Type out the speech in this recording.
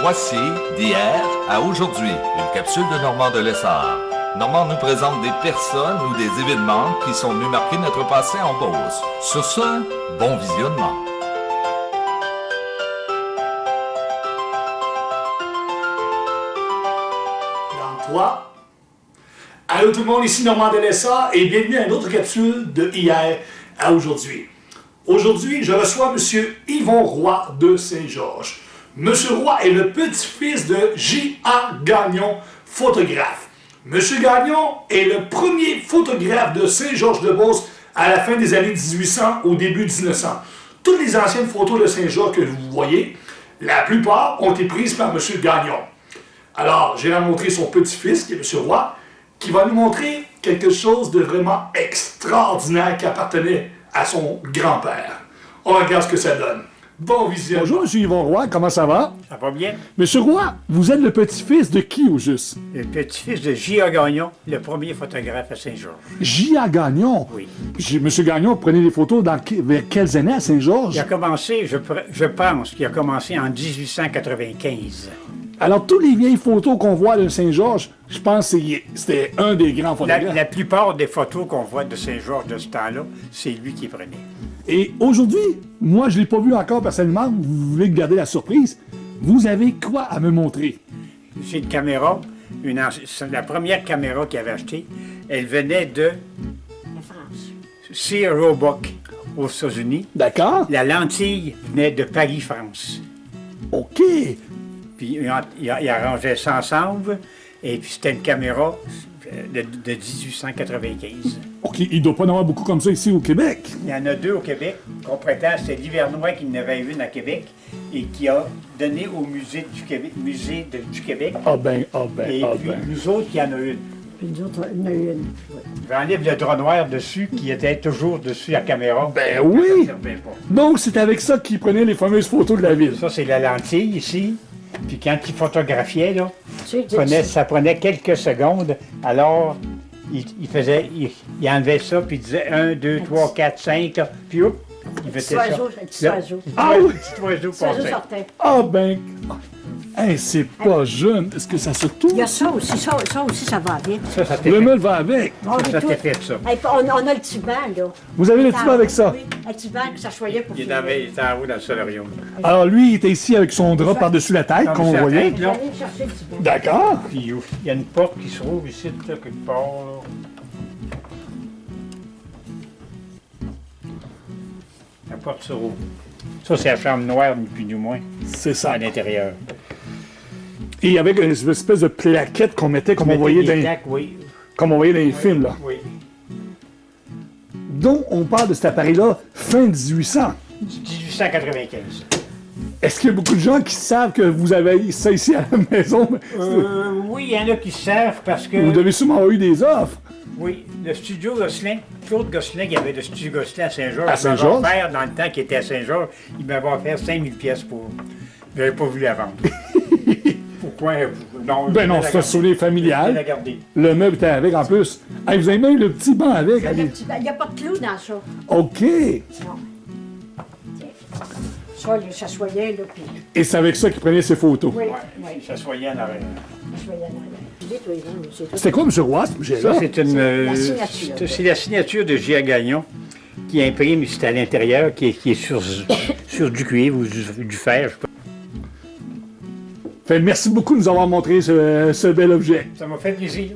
Voici d'hier à aujourd'hui, une capsule de Normand de Lessard. Normand nous présente des personnes ou des événements qui sont venus marquer notre passé en Beauce. Sur ce, bon visionnement. Dans 3. Allô tout le monde, ici Normand de Lessard et bienvenue à une autre capsule de hier à aujourd'hui. Aujourd'hui, je reçois M. Yvon Roy de Saint-Georges. M. Roy est le petit-fils de J.A. Gagnon, photographe. M. Gagnon est le premier photographe de Saint-Georges-de-Beauce à la fin des années 1800, au début 1900. Toutes les anciennes photos de Saint-Georges que vous voyez, la plupart ont été prises par M. Gagnon. Alors, j'ai rencontré son petit-fils, qui est M. Roy, qui va nous montrer quelque chose de vraiment extraordinaire qui appartenait à son grand-père. On regarde ce que ça donne. Bon visionnement. Bonjour, M. Yvon Roy, comment ça va? Ça va bien? Monsieur Roy, vous êtes le petit-fils de qui au juste? Le petit-fils de J.A. Gagnon, le premier photographe à Saint-Georges. J.A. Gagnon? Oui. Monsieur Gagnon prenait des photos vers quelles années à Saint-Georges? Il a commencé, je pense qu'il a commencé en 1895. Alors, toutes les vieilles photos qu'on voit de Saint-Georges, je pense que c'était un des grands photographes. La plupart des photos qu'on voit de Saint-Georges de ce temps-là, c'est lui qui prenait. Et aujourd'hui, moi, je ne l'ai pas vu encore personnellement, vous voulez garder la surprise, vous avez quoi à me montrer? C'est une caméra, la première caméra qu'il avait achetée, elle venait de Sears Roebuck aux États-Unis. D'accord. La lentille venait de Paris, France. OK. Puis il arrangeait ça ensemble, et puis c'était une caméra de 1895. OK, il ne doit pas en avoir beaucoup comme ça ici au Québec. Il y en a deux au Québec qu'on prétend, c'était l'Hivernois qui en avait une à Québec et qui a donné au musée du Québec. Ah ben. Et puis nous autres, il y en a une. Puis nous autres, il y en a une. J'enlève le drap noir dessus qui était toujours dessus la caméra. Ben Ça oui! ne servait pas. Donc, c'est avec ça qu'il prenait les fameuses photos de la ville. Ça, c'est la lentille ici. Puis quand il photographiait, là, Tu ça prenait quelques secondes. Alors, il enlevait ça, puis il disait 1, 2, 3, 4, 5, là, puis hop, il faisait ça. un petit oiseau. Ah oui! Un petit oiseau Petit oiseau passait. sortait. Ah ben. Hey, c'est pas jeune. Est-ce que ça se tourne? Il y a ça aussi, ça aussi, ça va vite. Ça t'est Le fait. meule va avec. On est Ça tout- t'est fait, ça. Hey, on a le petit banc, là. Vous avez le petit banc avec ça? Oui, un petit banc que ça choyait pour Il filmer. était en haut dans le solarium. Alors lui, il était ici avec son drap par-dessus la tête, comme on Par-dessus la voyait. tête. On va aller chercher le petit banc. D'accord. Puis il y a une porte qui se rouvre ici, là, quelque part. Là. La porte se rouvre. Ça, c'est la chambre noire, ni plus ni moins, C'est ça. à l'intérieur. Et avec une espèce de plaquette qu'on mettait, comme on voyait Mettez des dans, plaques, oui. comme on voyait dans les films, là. Oui. Donc, on parle de cet appareil-là fin 1800. 1895. Est-ce qu'il y a beaucoup de gens qui savent que vous avez ça ici à la maison? Oui, il y en a qui se servent parce que... Vous avez sûrement eu des offres. Oui, le studio Gosselin, Claude Gosselin, qui avait le studio Gosselin à Saint-Georges. À Saint-Georges? Il m'avait offert, dans le temps qu'il était à Saint-Georges, il m'avait offert 5000 pièces pour... Je n'avais pas voulu la vendre. Pourquoi? Non, Ben non, c'est un souvenir Je vais la familial. garder. Le meuble était avec en plus. Hey, vous avez même le petit banc avec. Il y a allez. le petit banc. Il n'y a pas de clou dans ça. OK. Non. Ça, il s'assoyait, là, puis... Et c'est avec ça qu'il prenait ses photos. Oui, Ouais, oui, ça soyait en arrière. il s'assoyait en arrière. Dis, toi, Yvan, c'est tout. C'était quoi, M. Roy, ce objet-là? Ça, c'est une... la signature. c'est la signature de J.A. Gagnon qui imprime, c'est à l'intérieur, qui est sur du cuivre ou du fer, je sais pas. Fait, merci beaucoup de nous avoir montré ce bel objet. Ça m'a fait plaisir.